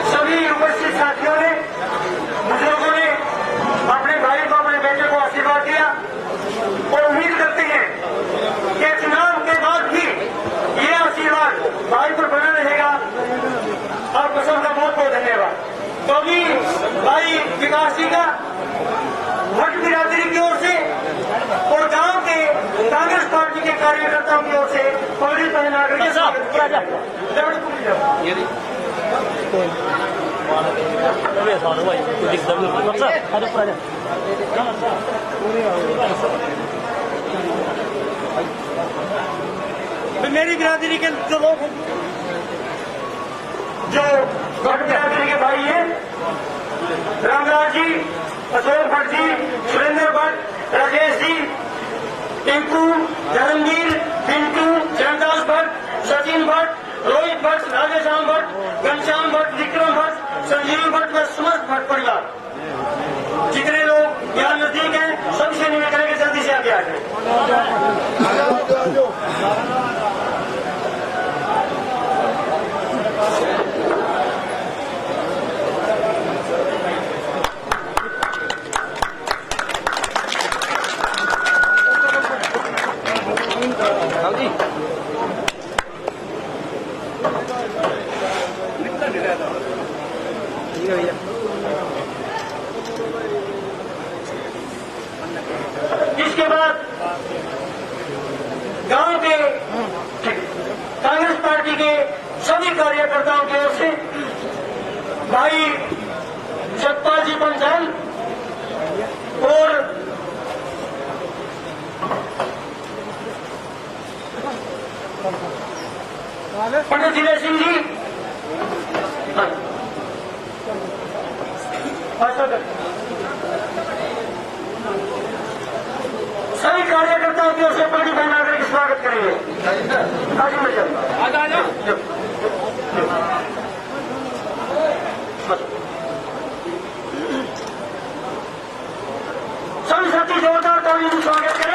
सभी उपस्थित साथियों ने, बुजुर्गों ने अपने भाई को, अपने बेटे को आशीर्वाद दिया और उम्मीद करते हैं कि चुनाव के बाद भी ये आशीर्वाद भाई पर बना रहेगा। आपको सबका बहुत बहुत धन्यवाद। तो अभी भाई विकास जी का भट्ट बिरादरी की ओर से और गांव के कांग्रेस पार्टी के कार्यकर्ताओं की ओर से पगड़ी पहना करके स्वागत किया जाएगा। मेरी बिरादरी के जो लोग हैं, जो भट्ट बिरादरी के भाई हैं, रामराज जी, अशोक भट्ट जी, सुरेंद्र भट्ट, राजेश जी, टिंकू, धर्मवीर, पिंटू, चरणदास भट्ट, सचिन भट्ट, रोहित भट्ट, राजेश्याम भट्ट, घनश्याम भट्ट, विक्रम भट्ट, संजीव भट्ट व समस्त भट्ट परिवार, जितने लोग यहाँ नजदीक हैं, सबसे निवेदन है कि जल्दी से आगे आ जाए। इसके बाद गांव के कांग्रेस पार्टी के सभी कार्यकर्ताओं की ओर से भाई सतपाल जी पंचाल और पंडित जिले सिंह जी, सभी कार्यकर्ताओं की ओर से पगड़ी पहना करके स्वागत करेंगे। सभी साथी जोरदार तालियों से स्वागत करें।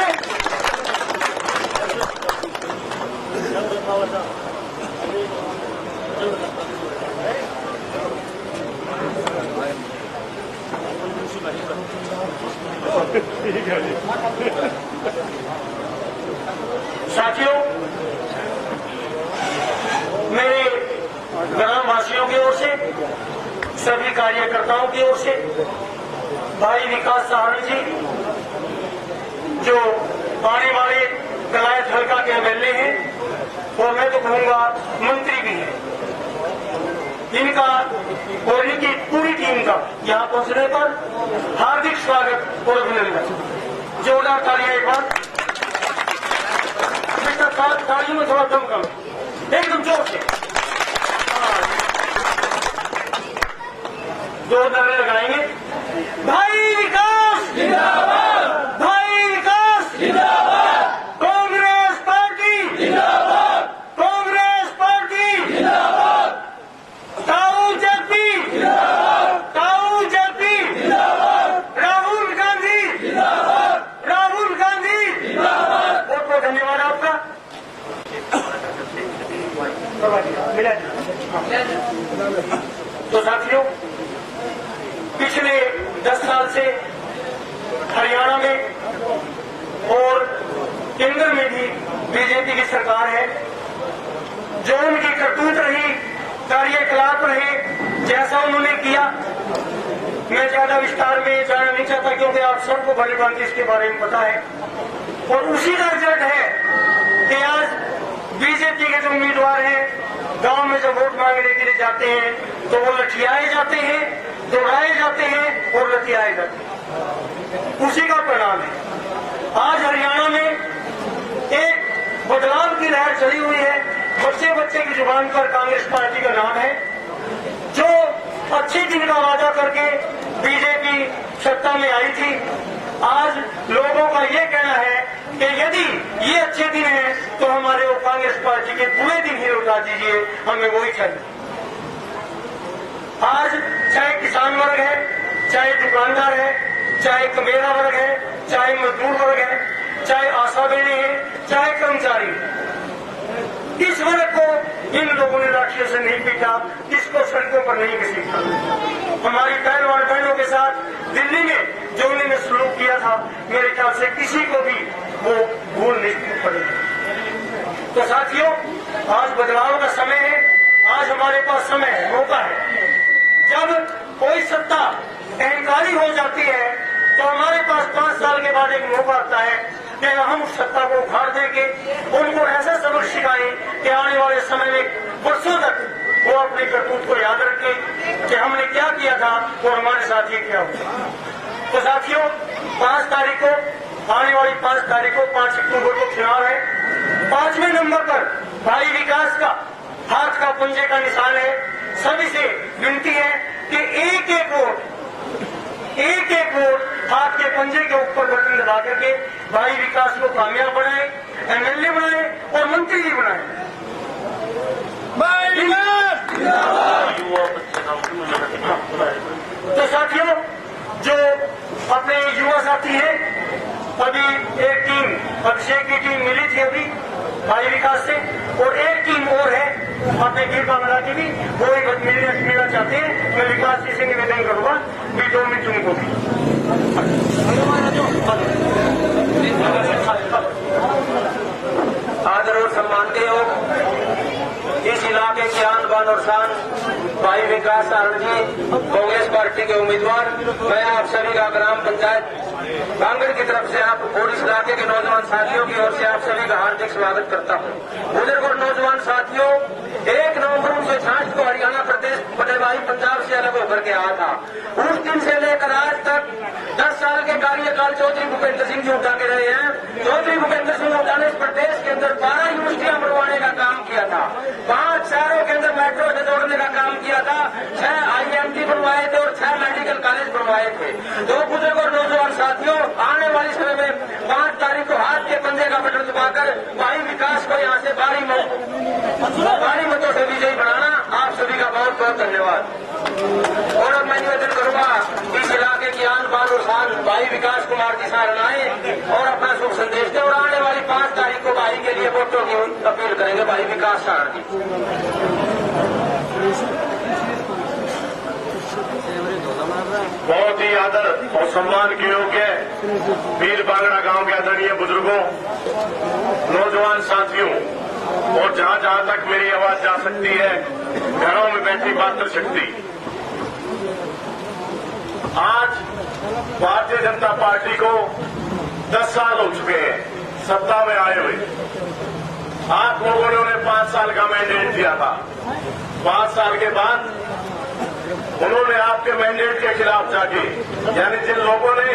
साथियों, मेरे ग्रामवासियों की ओर से, सभी कार्यकर्ताओं की ओर से, भाई विकास सहारण जी जो आने वाले कलायत हल्का के एमएलए हैं और मैं तो कहूंगा मंत्री भी हैं, इनका और इनकी पूरी टीम का यहाँ पहुंचने पर हार्दिक स्वागत और अभिनंदन। जोरदार तालियां एक बार। तालियों में थोड़ा दम कम, एकदम जोर से जोरदार लगाएंगे। भाई विकास जिंदाबाद, भाई विकास जिंदाबाद, कांग्रेस पार्टी जिंदाबाद, कांग्रेस पार्टी जिंदाबाद, ताऊ जेपी जिंदाबाद, ताऊ जेपी जिंदाबाद, राहुल गांधी जिंदाबाद, राहुल गांधी जिंदाबाद। बहुत बहुत धन्यवाद आपका। तो साथियों, पिछले 10 साल से हरियाणा में और केंद्र में भी बीजेपी की सरकार है। जो उनकी करतूत रही, कार्यकलाप रहे, जैसा उन्होंने किया, मैं ज्यादा विस्तार में जाना नहीं चाहता क्योंकि आप सबको भली भांति इसके बारे में पता है। और उसी का रिजल्ट है कि आज बीजेपी के जो उम्मीदवार हैं, गांव में जब वोट मांगने के लिए जाते हैं तो वो लठियाए जाते हैं, दौड़ाए जाते हैं और लठियाए जाते हैं। उसी का परिणाम है आज हरियाणा में एक बदलाव की लहर चली हुई है। बच्चे बच्चे की जुबान पर कांग्रेस पार्टी का नाम है, जो अच्छे दिन का वादा करके बीजेपी सत्ता में आई थी। आज लोगों का ये कहना है कि यदि ये अच्छे दिन हैं तो हमारे वो कांग्रेस पार्टी के बुरे दिन ही लौटा दीजिए, हमें वही चाहिए। आज चाहे किसान वर्ग है, चाहे दुकानदार है, चाहे कमेरा वर्ग है, चाहे मजदूर वर्ग है, चाहे आशा बहने हैं, चाहे कर्मचारी है, इस वर्ग को इन लोगों ने लाठियों से नहीं पीटा, इसको सड़कों पर नहीं घसीटा। हमारी पहलवान बहनों के साथ दिल्ली में जो उन्होंने सलूक किया था, मेरे ख्याल से किसी को भी वो भूल नहीं पड़ेगी। तो साथियों, आज बदलाव का समय है, आज हमारे पास समय है, मौका है। जब कोई सत्ता अहंकारी हो जाती है तो हमारे पास 5 साल के बाद एक मौका आता है कि हम उस सत्ता को उखाड़ देंगे, उनको ऐसा सबक सिखाएं कि आने वाले समय में वर्षों तक वो अपनी करतूत को याद रखें कि हमने क्या किया था और हमारे साथ ये क्या हुआ। तो साथियों, 5 तारीख को, आने वाली 5 तारीख को, 5 अक्टूबर को चुनाव है। 5वें नंबर पर भाई विकास का हाथ का पंजे का निशान है। सभी से विनती है कि एक एक वोट हाथ के पंजे के ऊपर बटन दबा करके भाई विकास को कामयाब बनाए, एमएलए बनाए और मंत्री जी बनाए। तो साथियों, जो अपने युवा साथी हैं, अभी एक टीम अभिषेक की टीम मिली थी अभी भाई विकास से, और एक टीम और है अपने गिर बांग्ला की भी, वो भी मिलना चाहते हैं। मैं विकास जी से निवेदन करूंगा भी 2 मिनट उनको भी। आदर और सम्मान के योग इस इलाके के आन बान और शान भाई विकास सारण जी, कांग्रेस पार्टी के उम्मीदवार, मैं आप सभी का ग्राम पंचायत बांगड़ की तरफ से आप और इस इलाके के नौजवान साथियों की ओर से आप सभी का हार्दिक स्वागत करता हूं। बुजुर्ग और नौजवान साथियों, 1 नवंबर 1966 को हरियाणा प्रदेश पटेलवाही पंजाब से अलग होकर के आया था। उस दिन से लेकर आज तक 10 साल के कार्यकाल चौधरी भूपेंद्र सिंह जी उठा के रहे हैं। चौधरी भूपेंद्र सिंह उठा ने इस प्रदेश के अंदर 12 यूनिवर्सिटियां बनवाने का काम किया था, 5 शहरों के अंदर मेट्रो से जोड़ने का काम किया था, 6 IIMT बनवाए थे और 6 मेडिकल कॉलेज बनवाए थे। तो बुजुर्ग और नौजवान साथियों, आने वाले समय में 5 तारीख को हाथ के पंजे का बटन दबाकर भाई विकास को यहाँ से भारी मतों से विजयी बनाना। आप सभी का बहुत बहुत धन्यवाद। और अब मैं निवेदन करूंगा इस इलाके की आन बान और शान भाई विकास कुमार जी सारण आए और अपना शुभ संदेश दें, और आने वाली 5 तारीख को भाई के लिए वोटों की अपील करेंगे भाई विकास सारण जी। बहुत ही आदर और सम्मान के योग्य वीर बांगड़ा गांव के आदरणीय बुजुर्गों, नौजवान साथियों, और जहां जहां तक मेरी आवाज जा सकती है, घरों में बैठी मातृ शक्ति, आज भारतीय जनता पार्टी को 10 साल हो चुके हैं सत्ता में आए हुए। आप लोगों ने उन्हें 5 साल का मैंडेट दिया था। 5 साल के बाद उन्होंने आपके मैंडेट के खिलाफ जाके, यानी जिन लोगों ने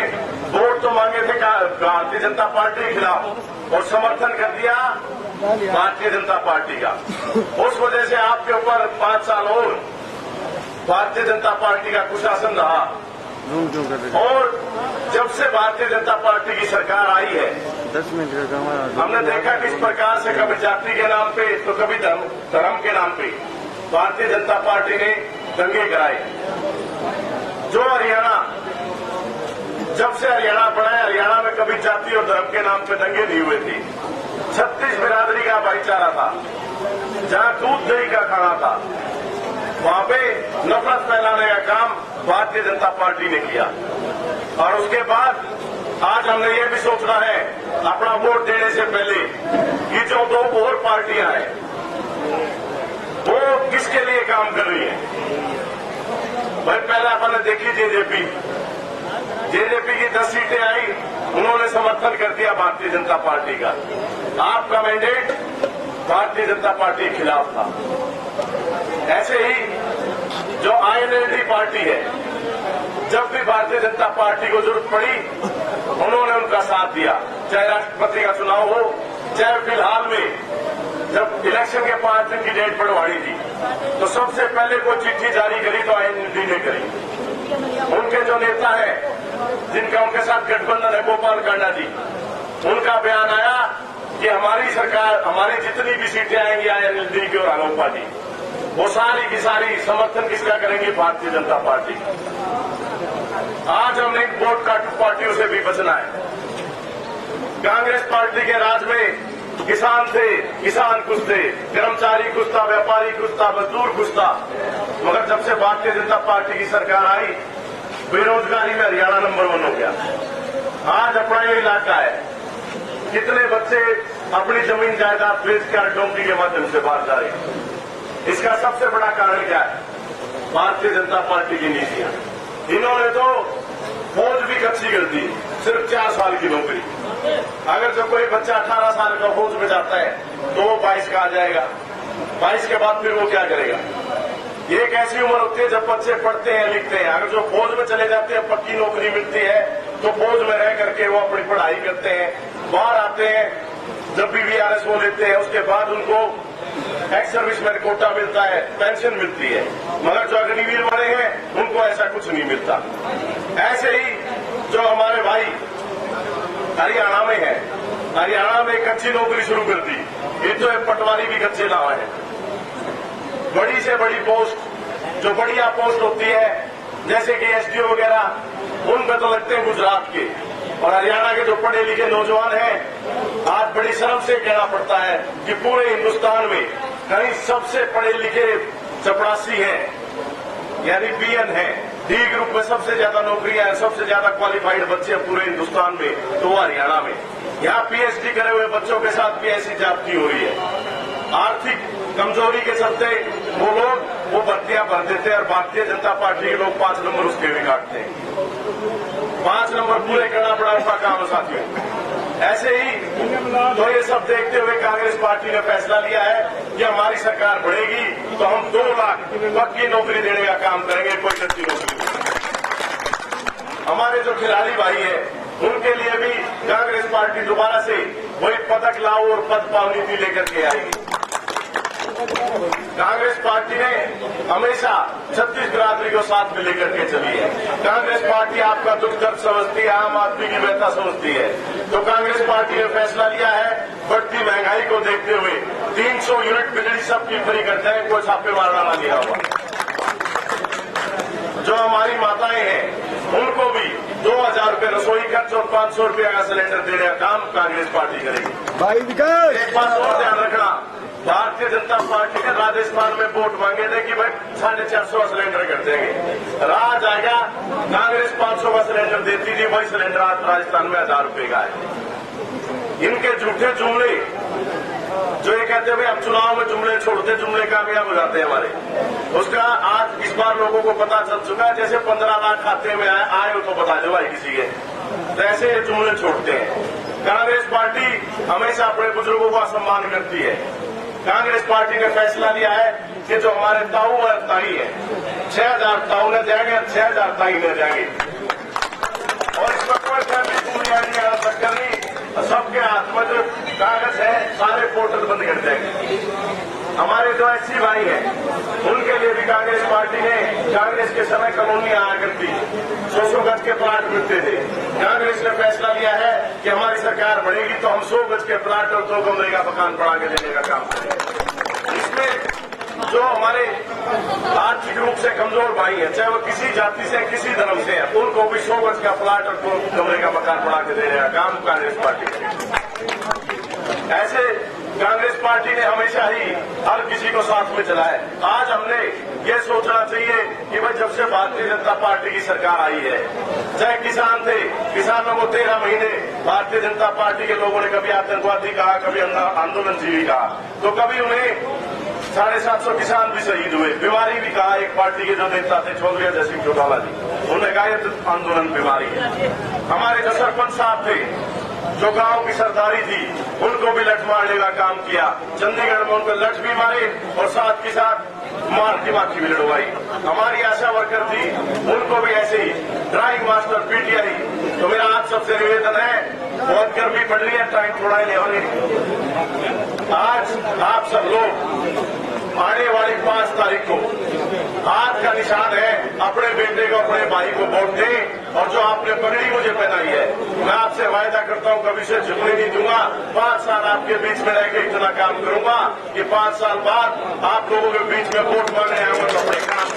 वोट तो मांगे थे भारतीय जनता पार्टी के खिलाफ और समर्थन कर दिया भारतीय जनता पार्टी का, उस वजह से आपके ऊपर 5 साल और भारतीय जनता पार्टी का कुशासन रहा। और जब से भारतीय जनता पार्टी की सरकार आई है, 10 मिनट का काम हमने देखा किस प्रकार से कभी जाति के नाम पे तो कभी धर्म के नाम पे भारतीय जनता पार्टी ने दंगे कराए। जो हरियाणा, जब से हरियाणा बना है, हरियाणा में कभी जाति और धर्म के नाम पे दंगे नहीं हुए थे। 36 बिरादरी का भाईचारा था, जहां दूध दही का खाना था, वहां पे नफरत फैलाने का काम भारतीय जनता पार्टी ने किया। और उसके बाद आज हमने ये भी सोचना है अपना वोट देने से पहले कि जो 2 और पार्टियां हैं वो किसके लिए काम कर रही है। भाई पहले अपन ने देखी जेजेपी की 10 सीटें आई, उन्होंने समर्थन कर दिया भारतीय जनता पार्टी का। आपका मैंडेट भारतीय जनता पार्टी के खिलाफ था। ऐसे ही जो INLD पार्टी है, जब भी भारतीय जनता पार्टी को जरूरत पड़ी उन्होंने उनका साथ दिया, चाहे राष्ट्रपति का चुनाव हो, चाहे फिलहाल में जब इलेक्शन के 5 दिन की डेट बढ़वाई थी तो सबसे पहले कोई चिट्ठी जारी करी तो आईएनएलडी ने करी। उनके जो नेता हैं जिनका उनके साथ गठबंधन है, गोपाल कांडा जी, उनका बयान आया कि हमारी सरकार, हमारी जितनी भी सीटें आएंगी आईएनएलडी की और आलोपा जी, वो सारी की सारी समर्थन किसका करेंगे? भारतीय जनता पार्टी। आज हमने वोट काटू पार्टियों से भी बचना है। कांग्रेस पार्टी के राज में किसान थे, किसान कुछ थे, कर्मचारी कुछ था, व्यापारी कुछ था, मजदूर कुछ था, मगर जब से भारतीय जनता पार्टी की सरकार आई, बेरोजगारी में हरियाणा नंबर 1 हो गया। आज अपना ये इलाका है, कितने बच्चे अपनी जमीन जायदाद बेचकर डोंकी के माध्यम से बाहर जा रहे हैं। इसका सबसे बड़ा कारण क्या है? भारतीय जनता पार्टी की नीतियां। इन्होंने तो फौज भी कच्ची कर दी, सिर्फ 4 साल की नौकरी। अगर जो कोई बच्चा 18 साल का फौज में जाता है तो वो 22 का आ जाएगा, 22 के बाद फिर वो क्या करेगा? ये एक ऐसी उम्र होती है जब बच्चे पढ़ते हैं, लिखते हैं। अगर जो फौज में चले जाते हैं, पक्की नौकरी मिलती है, तो फौज में रह करके वो अपनी पढ़ाई करते हैं, बाहर आते हैं, जब भी वीआरएस वो लेते हैं, उसके बाद उनको एक्स सर्विसमैन कोटा मिलता है, पेंशन मिलती है। मगर जो अग्निवीर वाले हैं उनको ऐसा कुछ नहीं मिलता। ऐसे ही जो हमारे भाई हरियाणा में है, हरियाणा में कच्ची नौकरी शुरू कर दी। ये तो पटवारी भी कच्चे लावा है। बड़ी से बड़ी पोस्ट, जो बढ़िया पोस्ट होती है जैसे कि एसडीओ वगैरह, उन पे तो लगते हैं गुजरात के। और हरियाणा के जो पढ़े लिखे नौजवान हैं, आज बड़ी शर्म से कहना पड़ता है कि पूरे हिंदुस्तान में कहीं सबसे पढ़े लिखे चपरासी हैं, यानी बीएन है, डी ग्रुप में सबसे ज्यादा नौकरियां हैं, सबसे ज्यादा क्वालिफाइड बच्चे पूरे हिंदुस्तान में, तो वो हरियाणा में। यहाँ पीएचडी करे हुए बच्चों के साथ भी ऐसी जाति हो रही है। आर्थिक कमजोरी के चलते वो लोग वो भर्तियां भर देते हैं और भारतीय जनता पार्टी के लोग 5 नंबर उसके भी काटते हैं। 5 नंबर पूरे करना बड़ा उनका काम है साथियों। ऐसे ही तो ये सब देखते हुए कांग्रेस पार्टी ने फैसला लिया है कि हमारी सरकार बढ़ेगी तो हम 2 लाख पक्की नौकरी देने का काम करेंगे, कोई कच्ची नौकरी नहीं। हमारे जो खिलाड़ी भाई है उनके लिए भी कांग्रेस पार्टी दोबारा से वही पदक लाओ और पद पाओ नीति लेकर के आएगी। कांग्रेस पार्टी ने हमेशा छत्तीस बिरादरी को साथ में लेकर के चली है। कांग्रेस पार्टी आपका दुख दर्द समझती है, आम आदमी की व्यथा समझती है। तो कांग्रेस पार्टी ने फैसला लिया है, बढ़ती महंगाई को देखते हुए 300 यूनिट बिजली सबकी फ्री कर देंगे, कोई छापे मारना ना लिया हुआ। जो हमारी माताएं हैं उनको भी 2000 रुपये रसोई खर्च और 500 रुपये का सिलेंडर देने का काम कांग्रेस पार्टी करेगी। भाई विकास, एक बात और ध्यान रखना, भारतीय जनता पार्टी ने राजस्थान में वोट मांगे थे कि भाई 450 का सिलेंडर कर देंगे। राज आएगा, कांग्रेस 500 का सिलेंडर देती थी, वही सिलेंडर आज राजस्थान में 1000 रुपये का है। इनके झूठे जुमले, जो ये कहते हैं भाई हम चुनाव में जुमले छोड़ते, जुमले कामयाब हो जाते हैं हमारे, उसका आज इस बार लोगों को पता चल चुका है। जैसे 15 लाख खाते में आए हो तो बता दो भाई किसी के, तो ऐसे ये जुमले छोड़ते हैं। कांग्रेस पार्टी हमेशा अपने बुजुर्गों का सम्मान करती है। कांग्रेस पार्टी ने फैसला लिया है कि जो हमारे ताऊ और ताई है, 6000 ताऊ न जाएंगे, 6000 ताई न जाएंगे। और इस पर कोई चक्कर नहीं, सबके हाथ में जो कागज है सारे पोर्टल बंद कर देंगे। हमारे जो एससी भाई हैं उनके लिए भी कांग्रेस पार्टी ने, कांग्रेस के समय कॉलोनियां आया करती, 100 गज के प्लाट मिलते थे। कांग्रेस ने फैसला लिया है कि हमारी सरकार बढ़ेगी तो हम 100 गज के प्लाट और 2 कमरे का मकान बढ़ा के देने का काम करेंगे। इसमें जो हमारे आर्थिक रूप से कमजोर भाई हैं, चाहे वो किसी जाति से किसी धर्म से हैं, उनको भी 100 गज का प्लाट और 2 कमरे का मकान बढ़ा के देने का काम कांग्रेस पार्टी करेगी। ऐसे कांग्रेस पार्टी ने हमेशा ही हर किसी को साथ में चला है। आज हमने ये सोचना चाहिए कि भाई जब से भारतीय जनता पार्टी की सरकार आई है, चाहे किसान थे, किसानों को 13 महीने भारतीय जनता पार्टी के लोगों ने कभी आतंकवादी कहा, कभी आंदोलनजीवी कहा, तो कभी उन्हें 750 किसान भी शहीद हुए। बीमारी भी कहा, एक पार्टी के जो नेता थे चौधरी अजय सिंह चौटाला जी, उन्होंने कहा ये आंदोलन बीमारी है। हमारे जो सरपंच साहब थे, जो गांव की सरदारी थी, उनको भी लठ मारने का काम किया। चंडीगढ़ में उनको लठ भी मारे और साथ के साथ मार की माखी भी लड़वाई। हमारी आशा वर्कर थी, उनको भी ऐसे ही ड्राइंग मास्टर पीटीआई। तो मेरा आप सबसे निवेदन है, बहुत गर्मी पड़ रही है, टाइम थोड़ा ही लेवल। आज आप सब लोग आने वाली 5 तारीख को हाथ का निशान है, अपने बेटे को अपने भाई को वोट दें। और जो आपने पगड़ी मुझे पहनाई है, मैं आपसे वायदा करता हूं कभी से झुकने नहीं दूंगा। 5 साल आपके बीच में रहकर इतना काम करूंगा कि 5 साल बाद आप लोगों के बीच में वोट मांगने आऊंगा तो अपने काम